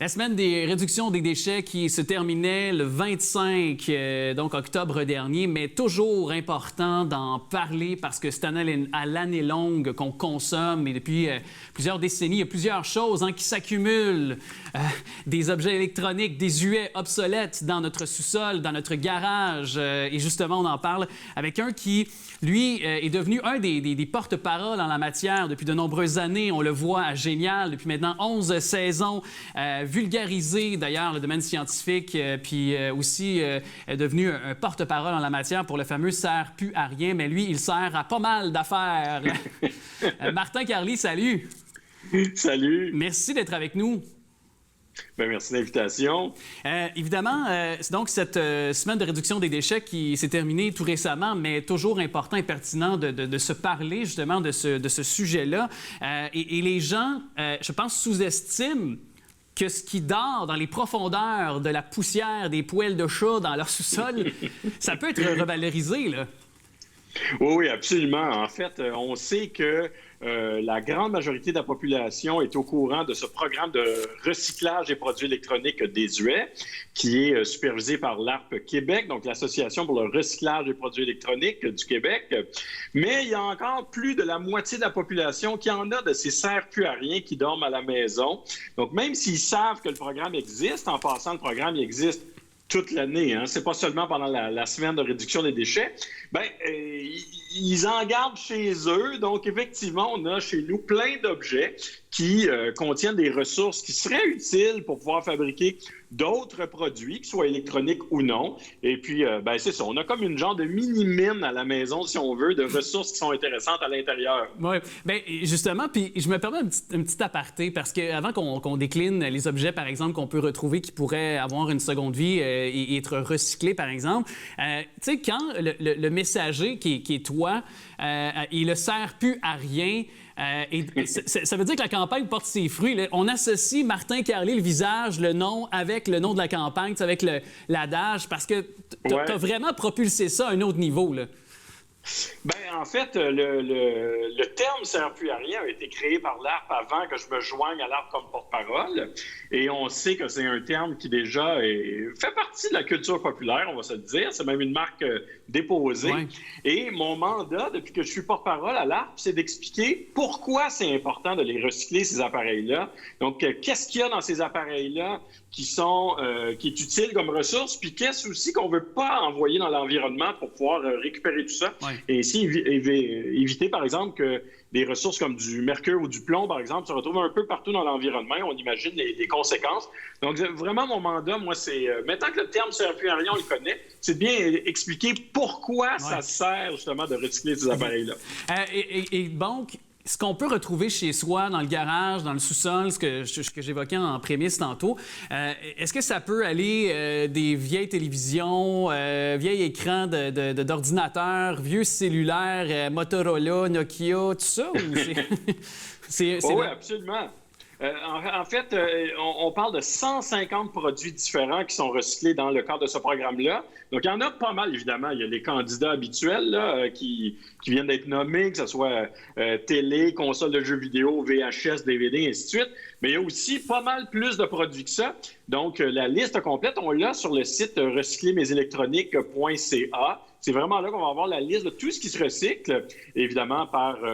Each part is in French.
La semaine des réductions des déchets qui se terminait le 25 donc octobre dernier, mais toujours important d'en parler parce que c'est à l'année longue qu'on consomme et depuis plusieurs décennies, il y a plusieurs choses qui s'accumulent. Des objets électroniques désuets, obsolètes dans notre sous-sol, dans notre garage. Et justement, on en parle avec un qui, lui, est devenu un des porte-parole en la matière depuis de nombreuses années. On le voit à Génial depuis maintenant 11 saisons, vulgarisé d'ailleurs le domaine scientifique, puis aussi devenu un porte-parole en la matière pour le fameux « sert plus à rien », mais lui, il sert à pas mal d'affaires. Martin Carly, salut! Salut! Merci d'être avec nous. Bien, merci de l'invitation. Évidemment, c'est donc cette semaine de réduction des déchets qui s'est terminée tout récemment, mais toujours important et pertinent de se parler justement de ce sujet-là. Et les gens, je pense, sous-estiment que ce qui dort dans les profondeurs de la poussière des poêles de chat dans leur sous-sol, ça peut être revalorisé, là. Oui, absolument. En fait, on sait que la grande majorité de la population est au courant de ce programme de recyclage des produits électroniques désuets qui est supervisé par l'ARP Québec, donc l'Association pour le recyclage des produits électroniques du Québec. Mais il y a encore plus de la moitié de la population qui en a de ces sert plus à rien qui dorment à la maison. Donc, même s'ils savent que le programme existe, en passant, le programme il existe toute l'année, c'est pas seulement pendant la semaine de réduction des déchets, ils en gardent chez eux. Donc, effectivement, on a chez nous plein d'objets qui contiennent des ressources qui seraient utiles pour pouvoir fabriquer d'autres produits, qu'ils soient électroniques ou non. Et puis, c'est ça, on a comme une genre de mini-mine à la maison, si on veut, de ressources qui sont intéressantes à l'intérieur. Oui, bien, justement, puis je me permets un petit aparté, parce qu'avant qu'on décline les objets, par exemple, qu'on peut retrouver qui pourraient avoir une seconde vie et être recyclés, par exemple, tu sais, quand le messager qui est toi, il ne sert plus à rien. Ça veut dire que la campagne porte ses fruits. Là. On associe Martin Carly, le visage, le nom, avec le nom de la campagne, avec l'adage, parce que tu as vraiment propulsé ça à un autre niveau. Là. Bien, en fait, le terme « sert plus à rien » a été créé par l'ARP avant que je me joigne à l'ARP comme porte-parole. Et on sait que c'est un terme qui déjà fait partie de la culture populaire, on va se le dire. C'est même une marque déposée. Ouais. Et mon mandat, depuis que je suis porte-parole à l'ARP, c'est d'expliquer pourquoi c'est important de les recycler, ces appareils-là. Donc, qu'est-ce qu'il y a dans ces appareils-là qui est utile comme ressource, puis qu'est-ce aussi qu'on ne veut pas envoyer dans l'environnement pour pouvoir récupérer tout ça. Ouais. Et ici, éviter, par exemple, que des ressources comme du mercure ou du plomb, par exemple, se retrouvent un peu partout dans l'environnement. On imagine les conséquences. Donc, vraiment, mon mandat, moi, c'est... maintenant que le terme « sert plus à rien », on le connaît, c'est de bien expliquer pourquoi ça sert, justement, de recycler ces appareils-là. Et donc... Ce qu'on peut retrouver chez soi, dans le garage, dans le sous-sol, ce que j'évoquais en prémisse tantôt, est-ce que ça peut aller des vieilles télévisions, vieilles écrans d'ordinateurs, vieux cellulaires, Motorola, Nokia, tout ça? Ou oui, absolument. En fait, on parle de 150 produits différents qui sont recyclés dans le cadre de ce programme-là. Donc, il y en a pas mal, évidemment. Il y a les candidats habituels là, qui viennent d'être nommés, que ce soit télé, console de jeux vidéo, VHS, DVD, et ainsi de suite. Mais il y a aussi pas mal plus de produits que ça. Donc, la liste complète, on l'a sur le site recyclermesélectroniques.ca. C'est vraiment là qu'on va avoir la liste de tout ce qui se recycle. Évidemment,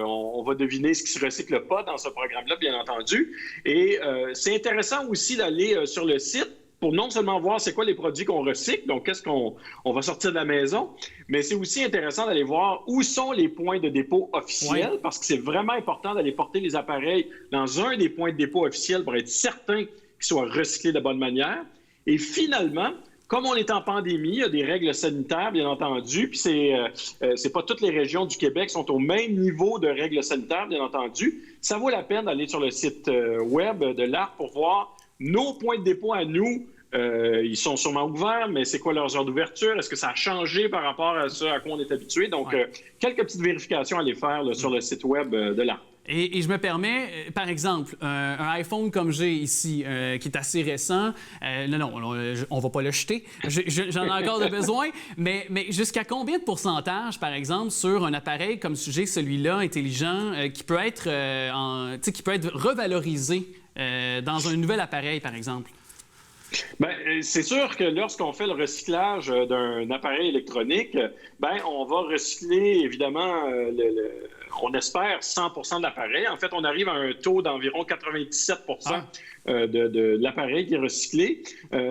on va deviner ce qui se recycle pas dans ce programme-là, bien entendu. Et c'est intéressant aussi d'aller sur le site pour non seulement voir c'est quoi les produits qu'on recycle, donc qu'est-ce qu'on va sortir de la maison, mais c'est aussi intéressant d'aller voir où sont les points de dépôt officiels, parce que c'est vraiment important d'aller porter les appareils dans un des points de dépôt officiels pour être certain qu'ils soient recyclés de la bonne manière. Et finalement, comme on est en pandémie, il y a des règles sanitaires, bien entendu, puis c'est pas toutes les régions du Québec sont au même niveau de règles sanitaires, bien entendu. Ça vaut la peine d'aller sur le site web de l'ARP pour voir nos points de dépôt à nous. Ils sont sûrement ouverts, mais c'est quoi leurs heures d'ouverture? Est-ce que ça a changé par rapport à ce à quoi on est habitué? Donc, quelques petites vérifications à aller faire là, sur le site web de l'ARP. Et je me permets, par exemple, un iPhone comme j'ai ici, qui est assez récent, on va pas le jeter, j'en ai encore de besoin, mais jusqu'à combien de pourcentage, par exemple, sur un appareil comme j'ai celui-là, intelligent, qui peut être revalorisé dans un nouvel appareil, par exemple? Bien, c'est sûr que lorsqu'on fait le recyclage d'un appareil électronique, bien, on va recycler, évidemment, on espère 100 de l'appareil. En fait, on arrive à un taux d'environ 97 de l'appareil qui est recyclé.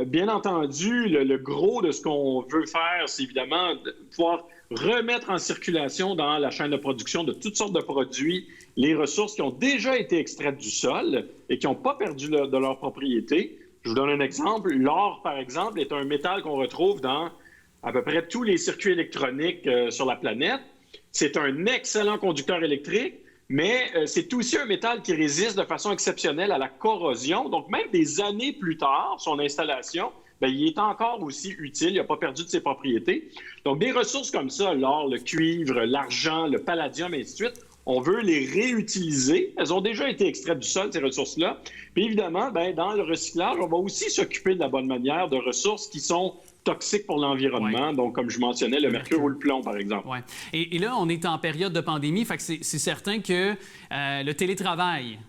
Bien entendu, le gros de ce qu'on veut faire, c'est évidemment de pouvoir remettre en circulation dans la chaîne de production de toutes sortes de produits les ressources qui ont déjà été extraites du sol et qui n'ont pas perdu de leur propriété. Je vous donne un exemple. L'or, par exemple, est un métal qu'on retrouve dans à peu près tous les circuits électroniques sur la planète. C'est un excellent conducteur électrique, mais c'est aussi un métal qui résiste de façon exceptionnelle à la corrosion. Donc, même des années plus tard, son installation, bien, il est encore aussi utile. Il n'a pas perdu de ses propriétés. Donc, des ressources comme ça, l'or, le cuivre, l'argent, le palladium, et ainsi de suite, on veut les réutiliser. Elles ont déjà été extraites du sol, ces ressources-là. Puis évidemment, bien, dans le recyclage, on va aussi s'occuper de la bonne manière de ressources qui sont toxiques pour l'environnement. Ouais. Donc, comme je mentionnais, le mercure ou le plomb, par exemple. Ouais. Et là, on est en période de pandémie, fait que c'est certain que le télétravail,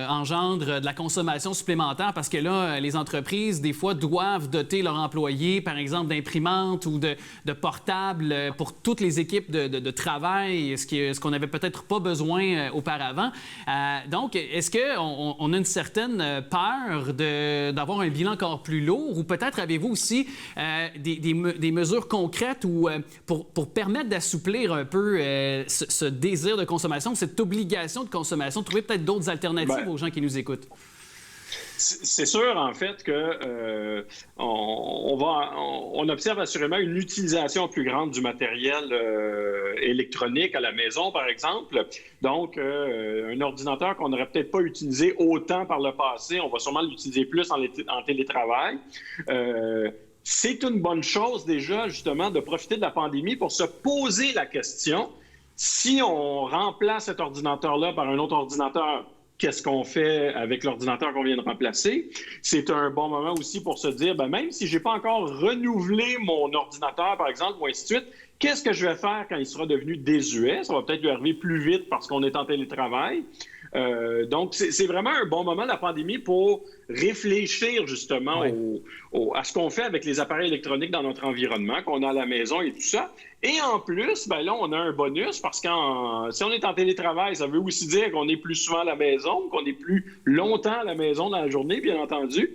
engendre de la consommation supplémentaire parce que là, les entreprises, des fois, doivent doter leurs employés, par exemple, d'imprimantes ou de portables pour toutes les équipes de travail, ce qu'on n'avait peut-être pas besoin auparavant. Donc, est-ce qu'on a une certaine peur d'avoir un bilan encore plus lourd ou peut-être avez-vous aussi des mesures concrètes pour permettre d'assouplir un peu ce désir de consommation, cette obligation de consommation, trouver peut-être d'autres alternatives aux gens qui nous écoutent? C'est sûr, en fait, que on observe assurément une utilisation plus grande du matériel électronique à la maison, par exemple. Donc, un ordinateur qu'on n'aurait peut-être pas utilisé autant par le passé, on va sûrement l'utiliser plus en télétravail. C'est une bonne chose déjà, justement, de profiter de la pandémie pour se poser la question, si on remplace cet ordinateur-là par un autre ordinateur, qu'est-ce qu'on fait avec l'ordinateur qu'on vient de remplacer? C'est un bon moment aussi pour se dire, bien, même si je n'ai pas encore renouvelé mon ordinateur, par exemple, ou ainsi de suite, qu'est-ce que je vais faire quand il sera devenu désuet? Ça va peut-être lui arriver plus vite parce qu'on est en télétravail. Donc, c'est vraiment un bon moment de la pandémie pour réfléchir justement à ce qu'on fait avec les appareils électroniques dans notre environnement, qu'on a à la maison et tout ça. Et en plus, ben là, on a un bonus parce que si on est en télétravail, ça veut aussi dire qu'on est plus souvent à la maison, qu'on est plus longtemps à la maison dans la journée, bien entendu.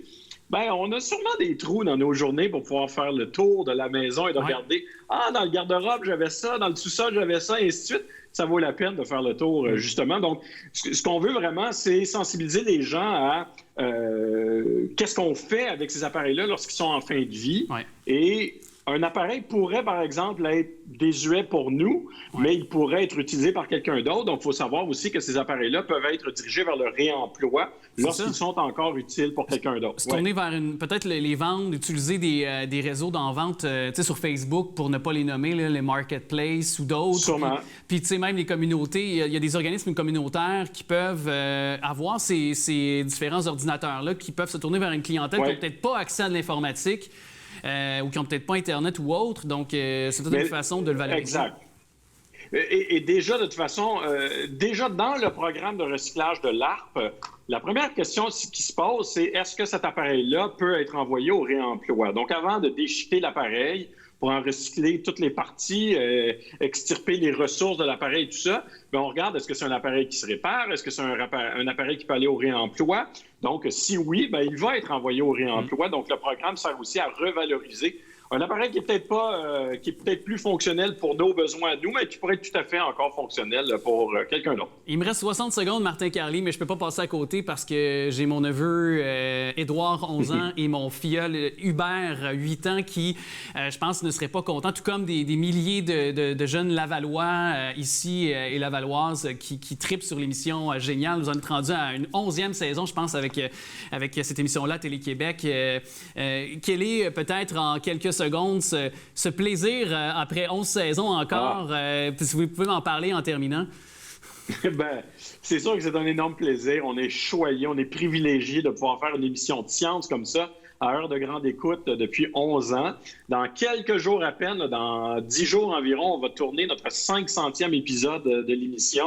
Bien, on a sûrement des trous dans nos journées pour pouvoir faire le tour de la maison et de regarder « Ah, dans le garde-robe, j'avais ça, dans le sous-sol, j'avais ça, et ainsi de suite. » Ça vaut la peine de faire le tour, justement. Donc, ce qu'on veut vraiment, c'est sensibiliser les gens à qu'est-ce qu'on fait avec ces appareils-là lorsqu'ils sont en fin de vie. Ouais. Et un appareil pourrait, par exemple, être désuet pour nous, mais il pourrait être utilisé par quelqu'un d'autre. Donc, il faut savoir aussi que ces appareils-là peuvent être dirigés vers le réemploi lorsqu'ils sont encore utiles pour quelqu'un d'autre. Se tourner vers peut-être les ventes, utiliser des réseaux d'en-vente sur Facebook, pour ne pas les nommer, là, les marketplaces ou d'autres. Sûrement. Puis, tu sais, même les communautés, il y a des organismes communautaires qui peuvent avoir ces différents ordinateurs-là qui peuvent se tourner vers une clientèle qui n'a peut-être pas accès à de l'informatique. Ou qui n'ont peut-être pas Internet ou autre. Donc, c'est peut-être une façon de le valoriser. Exact. Et déjà, de toute façon, déjà dans le programme de recyclage de l'ARP, la première question qui se pose, c'est est-ce que cet appareil-là peut être envoyé au réemploi? Donc, avant de déchiqueter l'appareil, pour en recycler toutes les parties, extirper les ressources de l'appareil et tout ça, bien, on regarde est-ce que c'est un appareil qui se répare, est-ce que c'est un appareil qui peut aller au réemploi. Donc, si oui, bien, il va être envoyé au réemploi. Donc, le programme sert aussi à revaloriser un appareil qui est peut-être plus fonctionnel pour nos besoins à nous, mais qui pourrait être tout à fait encore fonctionnel pour quelqu'un d'autre. Il me reste 60 secondes, Martin Carly, mais je ne peux pas passer à côté parce que j'ai mon neveu Édouard, 11 ans, et mon filleul Hubert, 8 ans, qui, je pense, ne seraient pas contents, tout comme des milliers de jeunes Lavallois ici et Lavalloises qui tripent sur l'émission Génial. Vous en êtes rendu à une 11e saison, je pense, avec cette émission-là, Télé-Québec. Quel est peut-être en quelques secondes ce plaisir après 11 saisons encore? Si vous pouvez m'en parler en terminant. Ben, c'est sûr que c'est un énorme plaisir. On est choyé, on est privilégié de pouvoir faire une émission de science comme ça, à heure de grande écoute depuis 11 ans. Dans quelques jours à peine, dans 10 jours environ, on va tourner notre 500e épisode de l'émission.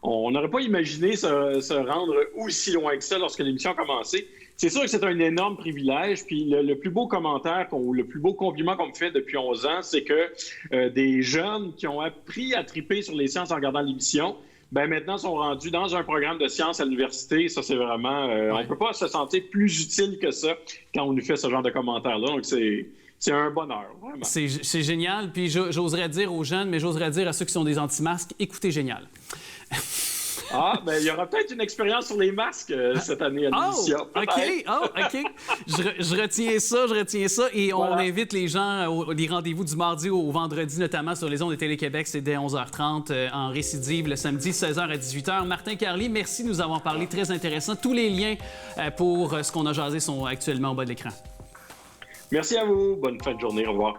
On n'aurait pas imaginé se rendre aussi loin que ça lorsque l'émission a commencé. C'est sûr que c'est un énorme privilège. Puis le plus beau commentaire ou le plus beau compliment qu'on me fait depuis 11 ans, c'est que des jeunes qui ont appris à triper sur les sciences en regardant l'émission, ben maintenant sont rendus dans un programme de sciences à l'université. Ça, c'est vraiment... On ne peut pas se sentir plus utile que ça quand on nous fait ce genre de commentaires-là. Donc, c'est un bonheur, vraiment. C'est génial. Puis j'oserais dire aux jeunes, mais j'oserais dire à ceux qui sont des anti-masques, écoutez Génial. Ah, ben il y aura peut-être une expérience sur les masques cette année à l'émission. OK. Je retiens ça. Et voilà. On invite les gens aux rendez-vous du mardi au vendredi, notamment sur les ondes de Télé-Québec. C'est dès 11h30 en récidive le samedi, 16h à 18h. Martin Carly, merci de nous avoir parlé. Très intéressant. Tous les liens pour ce qu'on a jasé sont actuellement au bas de l'écran. Merci à vous. Bonne fin de journée. Au revoir.